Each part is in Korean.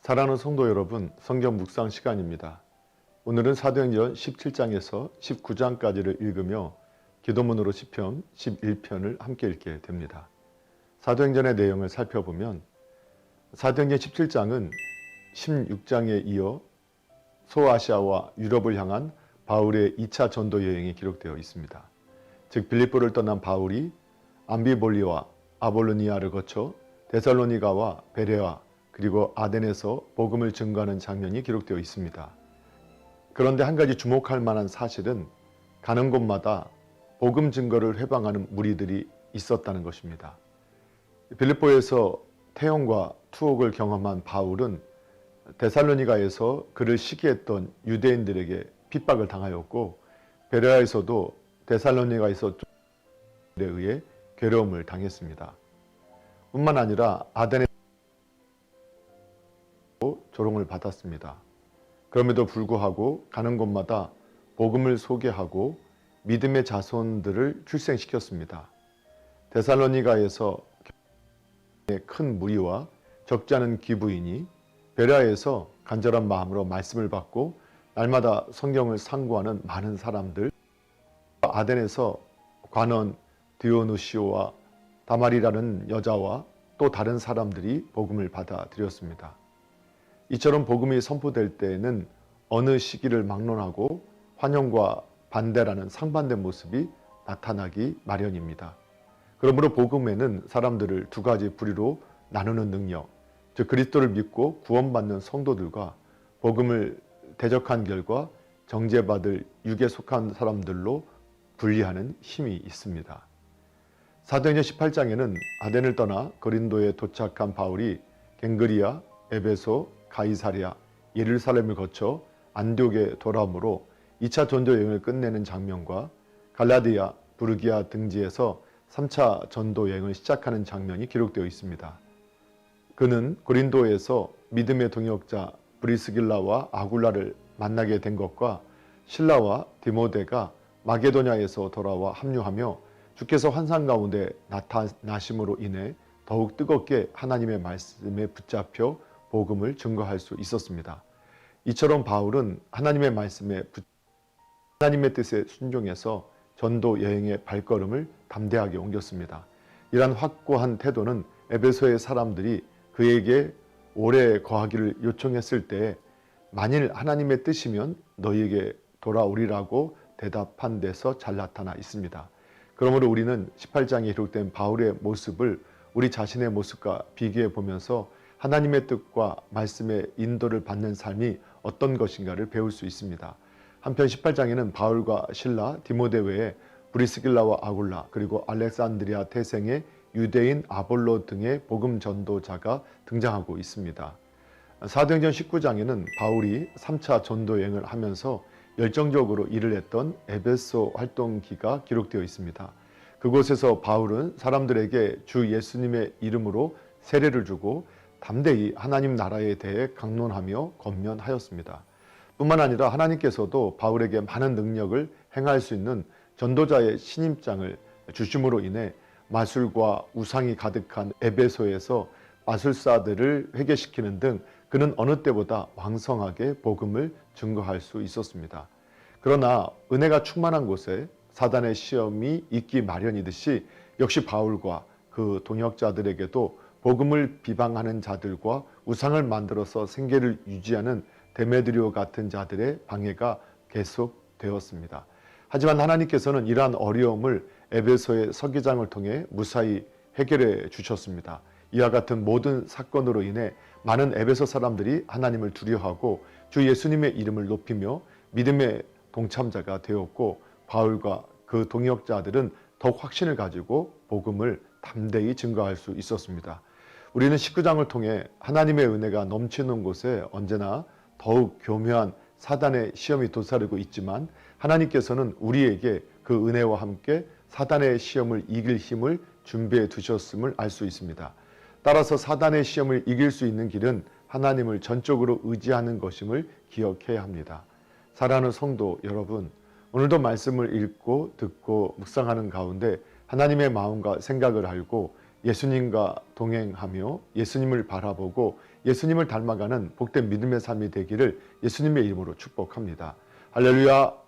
사랑하는 성도 여러분, 성경 묵상 시간입니다. 오늘은 사도행전 17장에서 19장까지를 읽으며 기도문으로 시편 11편을 함께 읽게 됩니다. 사도행전의 내용을 살펴보면 사도행전 17장은 16장에 이어 소아시아와 유럽을 향한 바울의 2차 전도 여행이 기록되어 있습니다. 즉 빌립보를 떠난 바울이 암비볼리와 아볼로니아를 거쳐 데살로니가와 베레아 그리고 아덴에서 복음을 증거하는 장면이 기록되어 있습니다. 그런데 한 가지 주목할 만한 사실은 가는 곳마다 복음 증거를 회방하는 무리들이 있었다는 것입니다. 빌립보에서 태형과 투옥을 경험한 바울은 데살로니가에서 그를 시기했던 유대인들에게 핍박을 당하였고 베레아에서도 데살로니가에서 에 의해 괴로움을 당했습니다. 뿐만 아니라 아덴에 조롱을 받았습니다. 그럼에도 불구하고 가는 곳마다 복음을 소개하고 믿음의 자손들을 출생시켰습니다. 데살로니가에서 큰 무리와 적지 않은 기부인이 베레아에서 간절한 마음으로 말씀을 받고 날마다 성경을 상고하는 많은 사람들, 아덴에서 관원 디오누시오와 다말이라는 여자와 또 다른 사람들이 복음을 받아들였습니다. 이처럼 복음이 선포될 때에는 어느 시기를 막론하고 환영과 반대라는 상반된 모습이 나타나기 마련입니다. 그러므로 복음에는 사람들을 두 가지 부류로 나누는 능력, 즉 그리스도를 믿고 구원받는 성도들과 복음을 대적한 결과 정죄받을 육에 속한 사람들로 분리하는 힘이 있습니다. 사도행전 18장에는 아덴을 떠나 고린도에 도착한 바울이 갱그리아, 에베소, 가이사랴, 예루살렘을 거쳐 안디옥에 돌아오므로 2차 전도 여행을 끝내는 장면과 갈라디아, 부르기아 등지에서 3차 전도 여행을 시작하는 장면이 기록되어 있습니다. 그는 고린도에서 믿음의 동역자 브리스길라와 아굴라를 만나게 된 것과 실라와 디모데가 마게도냐에서 돌아와 합류하며 주께서 환상 가운데 나타나심으로 인해 더욱 뜨겁게 하나님의 말씀에 붙잡혀 복음을 증거할 수 있었습니다. 이처럼 바울은 하나님의 말씀에 하나님의 뜻에 순종해서 전도 여행의 발걸음을 담대하게 옮겼습니다. 이러한 확고한 태도는 에베소의 사람들이 그에게 오래 거하기를 요청했을 때 만일 하나님의 뜻이면 너희에게 돌아오리라고 대답한 데서 잘 나타나 있습니다. 그러므로 우리는 18장에 기록된 바울의 모습을 우리 자신의 모습과 비교해 보면서 하나님의 뜻과 말씀의 인도를 받는 삶이 어떤 것인가를 배울 수 있습니다. 한편 18장에는 바울과 실라, 디모데 외에 브리스길라와 아굴라 그리고 알렉산드리아 태생의 유대인 아볼로 등의 복음 전도자가 등장하고 있습니다. 사도행전 19장에는 바울이 3차 전도 여행을 하면서 열정적으로 일을 했던 에베소 활동기가 기록되어 있습니다. 그곳에서 바울은 사람들에게 주 예수님의 이름으로 세례를 주고 담대히 하나님 나라에 대해 강론하며 권면하였습니다. 뿐만 아니라 하나님께서도 바울에게 많은 능력을 행할 수 있는 전도자의 신임장을 주심으로 인해 마술과 우상이 가득한 에베소에서 마술사들을 회개시키는 등 그는 어느 때보다 왕성하게 복음을 증거할 수 있었습니다. 그러나 은혜가 충만한 곳에 사단의 시험이 있기 마련이듯이 역시 바울과 그 동역자들에게도 복음을 비방하는 자들과 우상을 만들어서 생계를 유지하는 데메드리오 같은 자들의 방해가 계속되었습니다. 하지만 하나님께서는 이러한 어려움을 에베소의 서기장을 통해 무사히 해결해 주셨습니다. 이와 같은 모든 사건으로 인해 많은 에베소 사람들이 하나님을 두려워하고 주 예수님의 이름을 높이며 믿음의 동참자가 되었고 바울과 그 동역자들은 더욱 확신을 가지고 복음을 담대히 증거할 수 있었습니다. 우리는 19장을 통해 하나님의 은혜가 넘치는 곳에 언제나 더욱 교묘한 사단의 시험이 도사리고 있지만 하나님께서는 우리에게 그 은혜와 함께 사단의 시험을 이길 힘을 준비해 두셨음을 알 수 있습니다. 따라서 사단의 시험을 이길 수 있는 길은 하나님을 전적으로 의지하는 것임을 기억해야 합니다. 사랑하는 성도 여러분, 오늘도 말씀을 읽고 듣고 묵상하는 가운데 하나님의 마음과 생각을 알고 예수님과 동행하며 예수님을 바라보고 예수님을 닮아가는 복된 믿음의 삶이 되기를 예수님의 이름으로 축복합니다. 할렐루야.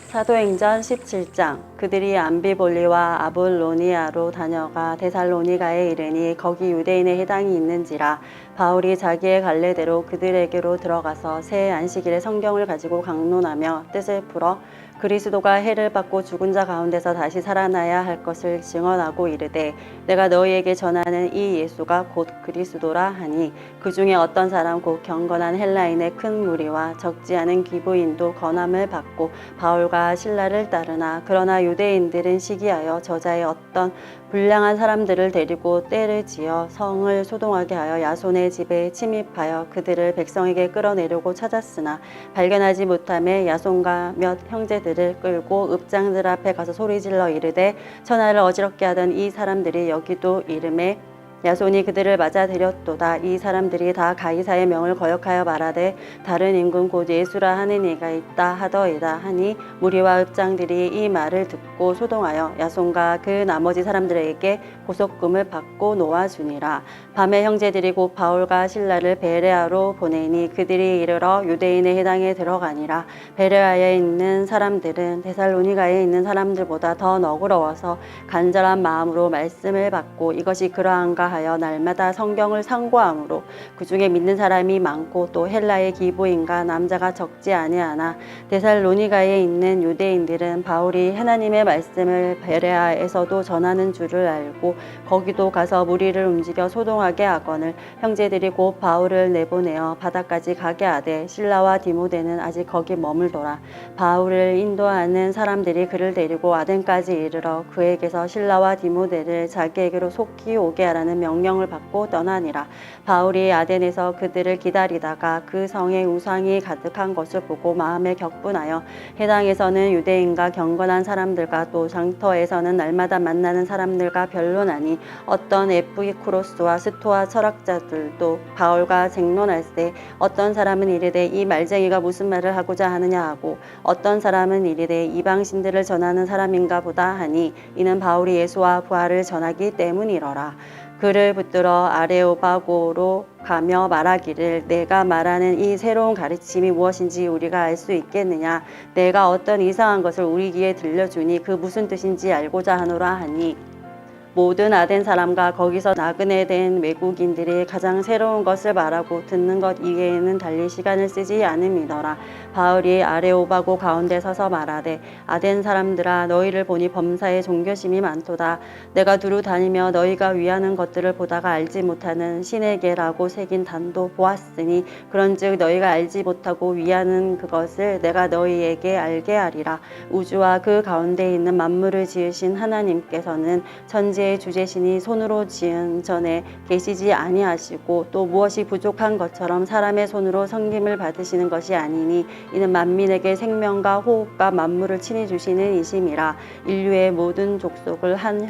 사도행전 17장. 그들이 암비볼리와 아볼로니아로 다녀가 데살로니가에 이르니 거기 유대인의 해당이 있는지라. 바울이 자기의 갈래대로 그들에게로 들어가서 새 안식일에 성경을 가지고 강론하며 뜻을 풀어 그리스도가 해를 받고 죽은 자 가운데서 다시 살아나야 할 것을 증언하고 이르되 내가 너희에게 전하는 이 예수가 곧 그리스도라 하니 그 중에 어떤 사람 곧 경건한 헬라인의 큰 무리와 적지 않은 기부인도 권함을 받고 바울과 실라를 따르나 그러나 유대인들은 시기하여 저자의 어떤 불량한 사람들을 데리고 떼를 지어 성을 소동하게 하여 야손의 집에 침입하여 그들을 백성에게 끌어내려고 찾았으나 발견하지 못하매 야손과 몇 형제들을 끌고 읍장들 앞에 가서 소리질러 이르되 천하를 어지럽게 하던 이 사람들이 여기도 이름에 야손이 그들을 맞아들였도다. 이 사람들이 다 가이사의 명을 거역하여 말하되 다른 임금 곧 예수라 하는 이가 있다 하더이다 하니 무리와 읍장들이 이 말을 듣고 소동하여 야손과 그 나머지 사람들에게 보석금을 받고 놓아주니라. 밤에 형제들이 곧 바울과 실라를 베레아로 보내니 그들이 이르러 유대인의 해당에 들어가니라. 베레아에 있는 사람들은 데살로니가에 있는 사람들보다 더 너그러워서 간절한 마음으로 말씀을 받고 이것이 그러한가 하여 날마다 성경을 상고하므로 그 중에 믿는 사람이 많고 또 헬라의 기부인과 남자가 적지 아니하나 데살로니가에 있는 유대인들은 바울이 하나님의 말씀을 베레아에서도 전하는 줄을 알고 거기도 가서 무리를 움직여 소동하게 하거늘 형제들이 곧 바울을 내보내어 바다까지 가게 하되 실라와 디모데는 아직 거기 머물더라. 바울을 인도하는 사람들이 그를 데리고 아덴까지 이르러 그에게서 실라와 디모데를 자기에게로 속히 오게 하라는 명령을 받고 떠나니라. 바울이 아덴에서 그들을 기다리다가 그 성에 우상이 가득한 것을 보고 마음에 격분하여 해당에서는 유대인과 경건한 사람들과 또 장터에서는 날마다 만나는 사람들과 변론하니 어떤 에프이쿠로스와 스토아 철학자들도 바울과 쟁론할세 어떤 사람은 이르되 이 말쟁이가 무슨 말을 하고자 하느냐 하고 어떤 사람은 이르되 이방신들을 전하는 사람인가 보다 하니 이는 바울이 예수와 부활을 전하기 때문이러라. 그를 붙들어 아레오바고로 가며 말하기를 내가 말하는 이 새로운 가르침이 무엇인지 우리가 알 수 있겠느냐. 내가 어떤 이상한 것을 우리 귀에 들려주니 그 무슨 뜻인지 알고자 하노라 하니 모든 아덴 사람과 거기서 나그네 된 외국인들이 가장 새로운 것을 말하고 듣는 것 이외에는 달리 시간을 쓰지 않음이더라. 바울이 아레오바고 가운데 서서 말하되 아덴 사람들아 너희를 보니 범사에 종교심이 많도다. 내가 두루 다니며 너희가 위하는 것들을 보다가 알지 못하는 신에게라고 새긴 단도 보았으니 그런즉 너희가 알지 못하고 위하는 그것을 내가 너희에게 알게 하리라. 우주와 그 가운데 있는 만물을 지으신 하나님께서는 천지의 주제신이 손으로 지은 전에 계시지 아니하시고 또 무엇이 부족한 것처럼 사람의 손으로 섬김을 받으시는 것이 아니니 이는 만민에게 생명과 호흡과 만물을 친히 주시는 이심이라. 인류의 모든 족속을 한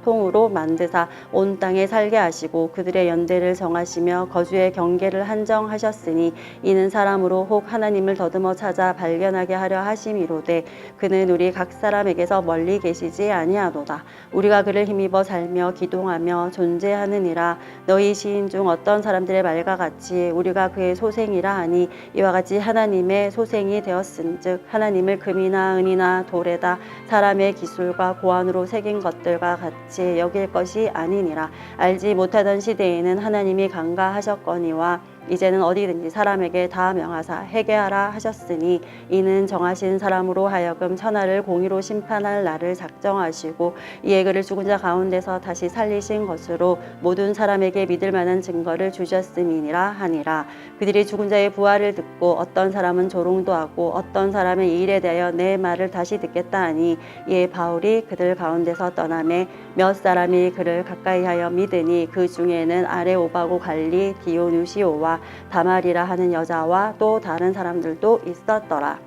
통으로 만드사 온 땅에 살게 하시고 그들의 연대를 정하시며 거주의 경계를 한정하셨으니 이는 사람으로 혹 하나님을 더듬어 찾아 발견하게 하려 하심이로되 그는 우리 각 사람에게서 멀리 계시지 아니하도다. 우리가 그를 힘입어 살며 기동하며 존재하느니라. 너희 시인 중 어떤 사람들의 말과 같이 우리가 그의 소생이라 하니 이와 같이 하나님의 소생이 되었은즉 하나님을 금이나 은이나 돌에다 사람의 기술과 고안으로 새긴 것들과 같이 여길 것이 아니니라. 알지 못하던 시대에는 하나님이 간과하셨거니와 이제는 어디든지 사람에게 다 명하사 회개하라 하셨으니 이는 정하신 사람으로 하여금 천하를 공의로 심판할 날을 작정하시고 이에 그를 죽은 자 가운데서 다시 살리신 것으로 모든 사람에게 믿을 만한 증거를 주셨음이니라 하니라. 그들이 죽은 자의 부활을 듣고 어떤 사람은 조롱도 하고 어떤 사람은 이 일에 대하여 내 말을 다시 듣겠다 하니 이에 바울이 그들 가운데서 떠나매 몇 사람이 그를 가까이하여 믿으니 그 중에는 아레오바고 갈리 디오누시오와 다말이라 하는 여자와 또 다른 사람들도 있었더라.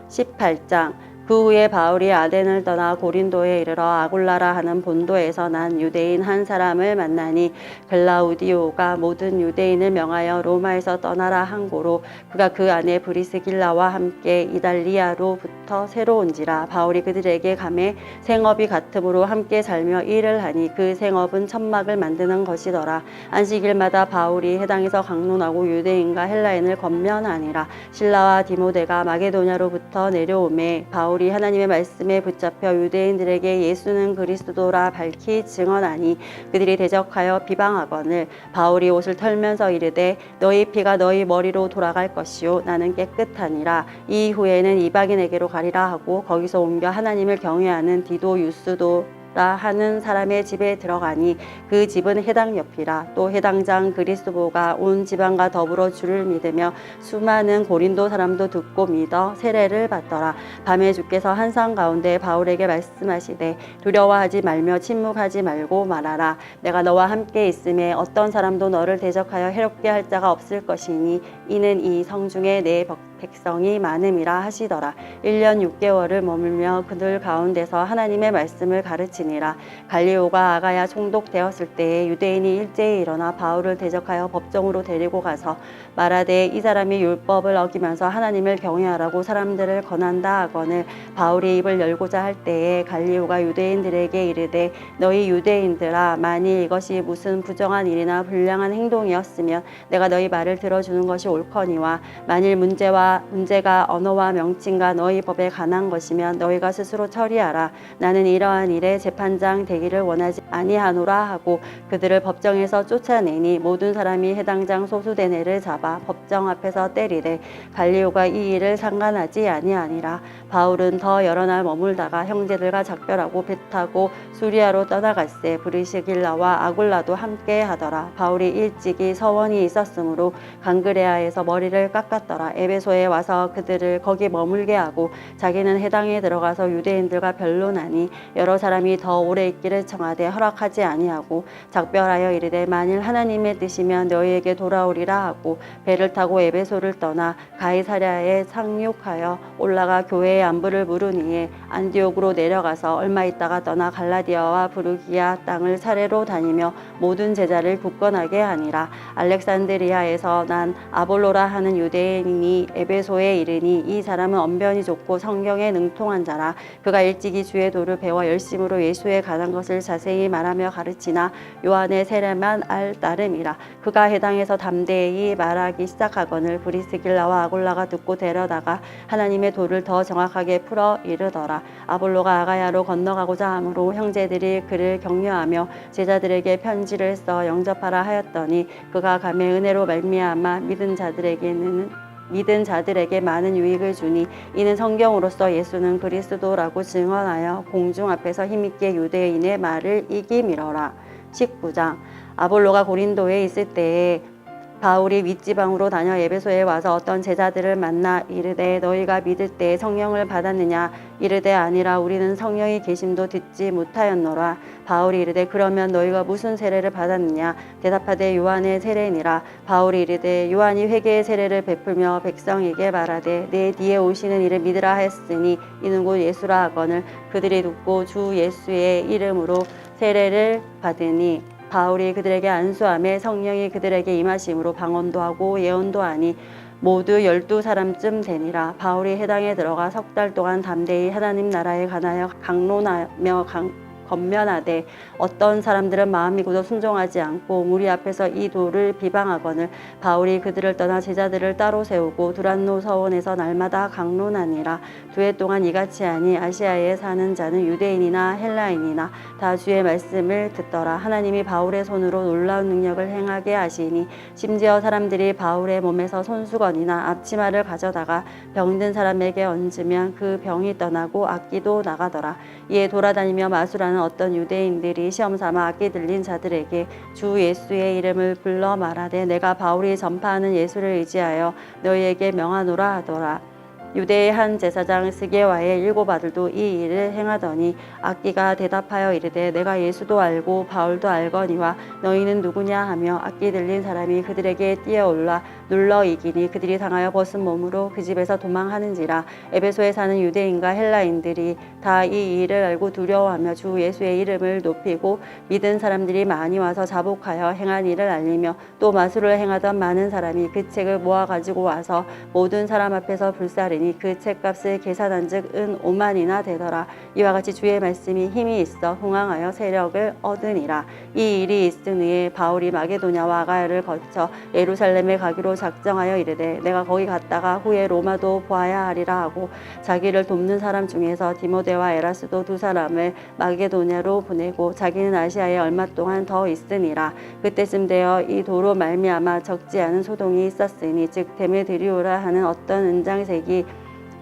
18장 그 후에 바울이 아덴을 떠나 고린도에 이르러 아굴라라 하는 본도에서 난 유대인 한 사람을 만나니 글라우디오가 모든 유대인을 명하여 로마에서 떠나라 한 고로 그가 그 안에 브리스길라와 함께 이달리아로부터 새로 온지라. 바울이 그들에게 가매 생업이 같음으로 함께 살며 일을 하니 그 생업은 천막을 만드는 것이더라. 안식일마다 바울이 해당에서 강론하고 유대인과 헬라인을 권면하니라. 실라와 디모데가 마게도냐로부터 내려오매 바울이 하나님의 말씀에 붙잡혀 유대인들에게 예수는 그리스도라 밝히 증언하니 그들이 대적하여 비방하거늘 바울이 옷을 털면서 이르되 너희 피가 너희 머리로 돌아갈 것이요 나는 깨끗하니라. 이후에는 이방인에게로 가리라 하고 거기서 옮겨 하나님을 경외하는 디도 유스도 라 하는 사람의 집에 들어가니 그 집은 해당 옆이라. 또 해당장 그리스도가 온 지방과 더불어 주를 믿으며 수많은 고린도 사람도 듣고 믿어 세례를 받더라. 밤에 주께서 한상 가운데 바울에게 말씀하시되 두려워하지 말며 침묵하지 말고 말하라. 내가 너와 함께 있음에 어떤 사람도 너를 대적하여 해롭게 할 자가 없을 것이니 이는 이 성중에 내 백성이 많음이라 하시더라. 1년 6개월을 머물며 그들 가운데서 하나님의 말씀을 가르치니라. 갈리오가 아가야 총독되었을 때에 유대인이 일제히 일어나 바울을 대적하여 법정으로 데리고 가서 말하되 이 사람이 율법을 어기면서 하나님을 경외하라고 사람들을 권한다 하거늘 바울이 입을 열고자 할 때에 갈리오가 유대인들에게 이르되 너희 유대인들아 만일 이것이 무슨 부정한 일이나 불량한 행동이었으면 내가 너희 말을 들어주는 것이 옳거니와 만일 문제가 언어와 명칭과 너희 법에 관한 것이면 너희가 스스로 처리하라. 나는 이러한 일에 재판장 되기를 원하지 아니하노라 하고 그들을 법정에서 쫓아내니 모든 사람이 해당장 소수된 애를 잡아 법정 앞에서 때리되 갈리오가 이 일을 상관하지 아니하니라. 바울은 더 여러 날 머물다가 형제들과 작별하고 배 타고 수리아로 떠나갔세. 브리스길라와 아굴라도 함께 하더라. 바울이 일찍이 서원이 있었으므로 강그레아에서 머리를 깎았더라. 에베소에 와서 그들을 거기 머물게 하고 자기는 해당에 들어가서 유대인들과 변론하니 여러 사람이 더 오래 있기를 청하되 허락하지 아니하고 작별하여 이르되 만일 하나님의 뜻이면 너희에게 돌아오리라 하고 배를 타고 에베소를 떠나 가이사랴에 상륙하여 올라가 교회의 안부를 물으니 안디옥으로 내려가서 얼마 있다가 떠나 갈라디아와 부르기아 땅을 사례로 다니며 모든 제자를 굳건하게 하니라. 알렉산드리아에서 난 아볼로라 하는 유대인이 에베소에 이르니 이 사람은 언변이 좋고 성경에 능통한 자라. 그가 일찍이 주의 도를 배워 열심으로 예수에 관한 것을 자세히 말하며 가르치나 요한의 세례만 알 따름이라. 그가 해당에서 담대히 말하기 시작하거늘 브리스길라와 아굴라가 듣고 데려다가 하나님의 도를 더 정확하게 풀어 이르더라. 아볼로가 아가야로 건너가고자 하므로 형제들이 그를 격려하며 제자들에게 편지를 써 영접하라 하였더니 그가 감에 은혜로 말미암아 믿은 자들에게 많은 유익을 주니 이는 성경으로서 예수는 그리스도라고 증언하여 공중 앞에서 힘있게 유대인의 말을 이기미러라. 19장. 아볼로가 고린도에 있을 때에 바울이 윗지방으로 다녀 에베소에 와서 어떤 제자들을 만나 이르되 너희가 믿을 때에 성령을 받았느냐 이르되 아니라 우리는 성령의 계심도 듣지 못하였노라. 바울이 이르되 그러면 너희가 무슨 세례를 받았느냐 대답하되 요한의 세례니라. 바울이 이르되 요한이 회개의 세례를 베풀며 백성에게 말하되 내 뒤에 오시는 이를 믿으라 하였으니 이는 곧 예수라 하거늘 그들이 듣고 주 예수의 이름으로 세례를 받으니 바울이 그들에게 안수하며 성령이 그들에게 임하심으로 방언도 하고 예언도 하니 모두 12사람쯤 되니라. 바울이 해당에 들어가 석 달 동안 담대히 하나님 나라에 관하여 강론하며 권면하되 어떤 사람들은 마음이 굳어 순종하지 않고 무리 앞에서 이 도를 비방하거늘 바울이 그들을 떠나 제자들을 따로 세우고 두란노 서원에서 날마다 강론하니라. 2해 동안 이같이 하니 아시아에 사는 자는 유대인이나 헬라인이나 다 주의 말씀을 듣더라. 하나님이 바울의 손으로 놀라운 능력을 행하게 하시니 심지어 사람들이 바울의 몸에서 손수건이나 앞치마를 가져다가 병든 사람에게 얹으면 그 병이 떠나고 악기도 나가더라. 이에 돌아다니며 마술하는 어떤 유대인들이 시험삼아 악기 들린 자들에게 주 예수의 이름을 불러 말하되 내가 바울이 전파하는 예수를 의지하여 너희에게 명하노라 하더라. 유대의 한 제사장 스게와의 7 아들도 이 일을 행하더니 악기가 대답하여 이르되 내가 예수도 알고 바울도 알거니와 너희는 누구냐 하며 악기 들린 사람이 그들에게 뛰어올라 눌러 이기니 그들이 당하여 벗은 몸으로 그 집에서 도망하는지라. 에베소에 사는 유대인과 헬라인들이 다 이 일을 알고 두려워하며 주 예수의 이름을 높이고 믿은 사람들이 많이 와서 자복하여 행한 일을 알리며 또 마술을 행하던 많은 사람이 그 책을 모아 가지고 와서 모든 사람 앞에서 불사르니 그 책값을 계산한즉 은 5만이나 되더라. 이와 같이 주의 말씀이 힘이 있어 흥황하여 세력을 얻으니라. 이 일이 있은 후에 바울이 마게도냐와 아가야를 거쳐 예루살렘에 가기로 작정하여 이르되 내가 거기 갔다가 후에 로마도 보아야 하리라 하고 자기를 돕는 사람 중에서 디모데와 에라스도 2 사람을 마게도냐로 보내고 자기는 아시아에 얼마 동안 더 있으니라. 그때쯤 되어 이 도로 말미암아 적지 않은 소동이 있었으니 즉 데메드리오라 하는 어떤 은장색이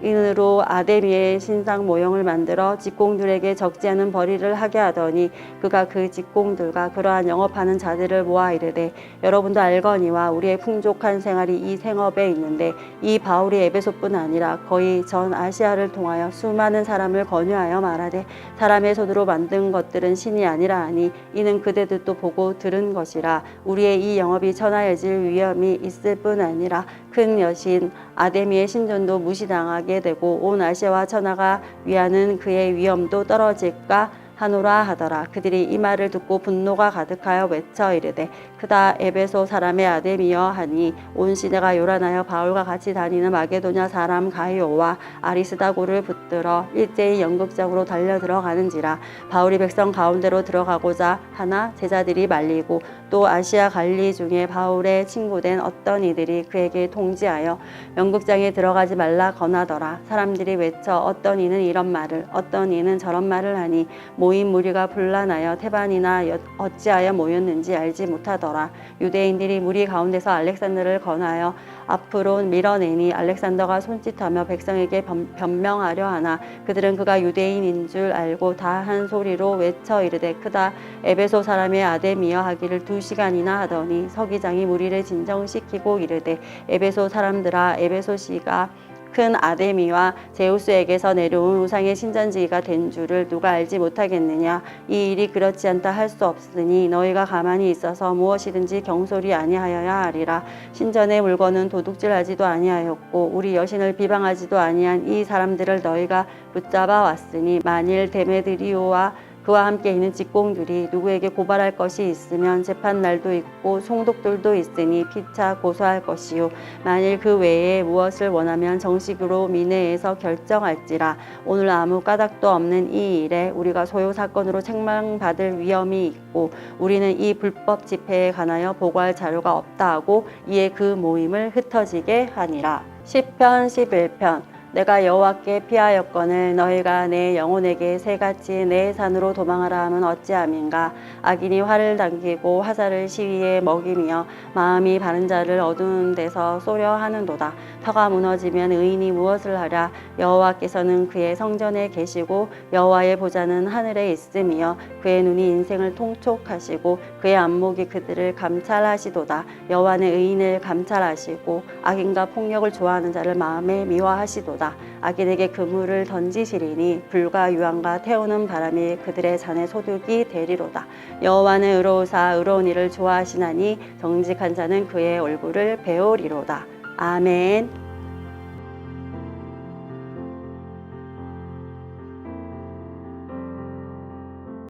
인으로 아데미의 신상 모형을 만들어 직공들에게 적지 않은 벌이를 하게 하더니 그가 그 직공들과 그러한 영업하는 자들을 모아 이르되 여러분도 알거니와 우리의 풍족한 생활이 이 생업에 있는데 이 바울이 에베소뿐 아니라 거의 전 아시아를 통하여 수많은 사람을 권유하여 말하되 사람의 손으로 만든 것들은 신이 아니라 하니 이는 그대들도 보고 들은 것이라. 우리의 이 영업이 천하여질 위험이 있을 뿐 아니라 큰 여신 아데미의 신전도 무시당하게 되고 온 아시아와 천하가 위하는 그의 위엄도 떨어질까 하노라 하더라. 그들이 이 말을 듣고 분노가 가득하여 외쳐 이르되 크다 에베소 사람의 아데미여 하니 온 시내가 요란하여 바울과 같이 다니는 마게도냐 사람 가이오와 아리스다고를 붙들어 일제히 연극장으로 달려 들어가는지라. 바울이 백성 가운데로 들어가고자 하나 제자들이 말리고 또 아시아 갈리 중에 바울의 친구된 어떤 이들이 그에게 통지하여 연극장에 들어가지 말라 권하더라. 사람들이 외쳐 어떤 이는 이런 말을 어떤 이는 저런 말을 하니 모인 무리가 분란하여 태반이나 어찌하여 모였는지 알지 못하더라. 유대인들이 무리 가운데서 알렉산더를 권하여 앞으로 밀어내니 알렉산더가 손짓하며 백성에게 변명하려 하나 그들은 그가 유대인인 줄 알고 다 한 소리로 외쳐 이르되 크다 에베소 사람의 아데미여 하기를 2시간이나 하더니 서기장이 무리를 진정시키고 이르되 에베소 사람들아 에베소시가 큰 아데미와 제우스에게서 내려온 우상의 신전지기가 된 줄을 누가 알지 못하겠느냐. 이 일이 그렇지 않다 할 수 없으니 너희가 가만히 있어서 무엇이든지 경솔히 아니하여야 하리라. 신전의 물건은 도둑질하지도 아니하였고 우리 여신을 비방하지도 아니한 이 사람들을 너희가 붙잡아 왔으니 만일 데메드리오와 그와 함께 있는 직공들이 누구에게 고발할 것이 있으면 재판날도 있고 송독들도 있으니 피차 고소할 것이요 만일 그 외에 무엇을 원하면 정식으로 민회에서 결정할지라. 오늘 아무 까닭도 없는 이 일에 우리가 소요 사건으로 책망받을 위험이 있고 우리는 이 불법 집회에 관하여 보고할 자료가 없다 하고 이에 그 모임을 흩어지게 하니라. 시편 11편. 내가 여호와께 피하였거늘 너희가 내 영혼에게 새같이 내 산으로 도망하라 하면 어찌함인가. 악인이 활을 당기고 화살을 시위에 먹이며 마음이 바른 자를 어두운 데서 쏘려 하는도다. 터가 무너지면 의인이 무엇을 하랴. 여호와께서는 그의 성전에 계시고 여호와의 보좌는 하늘에 있으며 그의 눈이 인생을 통촉하시고 그의 안목이 그들을 감찰하시도다. 여호와는 의인을 감찰하시고 악인과 폭력을 좋아하는 자를 마음에 미워하시도다. 악인에게 그물을 던지시리니 불과 유황과 태우는 바람이 그들의 잔에 소득이 되리로다. 여호와는 의로우사 의로운 일을 좋아하시나니 정직한 자는 그의 얼굴을 배우리로다. 아멘.